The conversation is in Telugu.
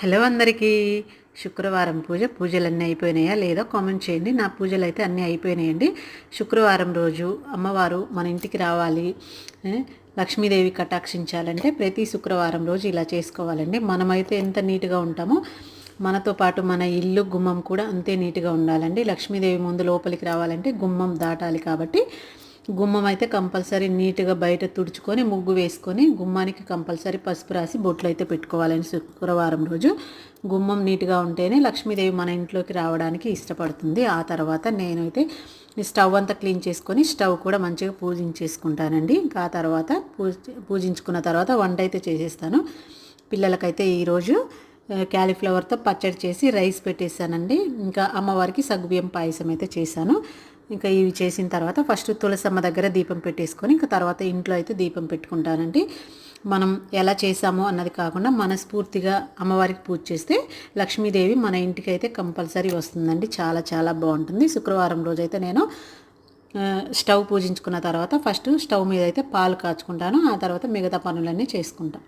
హలో అందరికీ. శుక్రవారం పూజలన్నీ అయిపోయినాయా లేదా కామెంట్ చేయండి. నా పూజలు అయితే అన్నీ అయిపోయినాయండి. శుక్రవారం రోజు అమ్మవారు మన ఇంటికి రావాలి, లక్ష్మీదేవి కటాక్షించాలంటే ప్రతి శుక్రవారం రోజు ఇలా చేసుకోవాలండి. మనమైతే ఎంత నీట్గా ఉంటామో మనతో పాటు మన ఇల్లు గుమ్మం కూడా అంతే నీట్గా ఉండాలండి. లక్ష్మీదేవి ముందు లోపలికి రావాలంటే గుమ్మం దాటాలి కాబట్టి గుమ్మం అయితే కంపల్సరీ నీట్గా బయట తుడుచుకొని ముగ్గు వేసుకొని గుమ్మానికి కంపల్సరీ పసుపు రాసి బొట్లు అయితే పెట్టుకోవాలని. శుక్రవారం రోజు గుమ్మం నీట్గా ఉంటేనే లక్ష్మీదేవి మన ఇంట్లోకి రావడానికి ఇష్టపడుతుంది. ఆ తర్వాత నేనైతే స్టవ్ అంతా క్లీన్ చేసుకొని స్టవ్ కూడా మంచిగా పూజించేసుకుంటానండి. ఇంకా ఆ తర్వాత పూజించుకున్న తర్వాత వంట అయితే చేసేస్తాను. పిల్లలకైతే ఈరోజు క్యాలీఫ్లవర్తో పచ్చడి చేసి రైస్ పెట్టేశానండి. ఇంకా అమ్మవారికి సగ్గుబియ్యం పాయసం అయితే చేశాను. ఇంకా ఇవి చేసిన తర్వాత ఫస్ట్ తులసమ్మ దగ్గర దీపం పెట్టేసుకొని ఇంకా తర్వాత ఇంట్లో అయితే దీపం పెట్టుకుంటానండి. మనం ఎలా చేసామో అన్నది కాకుండా మనస్ఫూర్తిగా అమ్మవారికి పూజ చేస్తే లక్ష్మీదేవి మన ఇంటికి అయితే కంపల్సరీ వస్తుందండి. చాలా చాలా బాగుంటుంది. శుక్రవారం రోజైతే నేను స్టవ్ పూజించుకున్న తర్వాత ఫస్ట్ స్టవ్ మీద అయితే పాలు కాచుకుంటాను. ఆ తర్వాత మిగతా పనులన్నీ చేసుకుంటాను.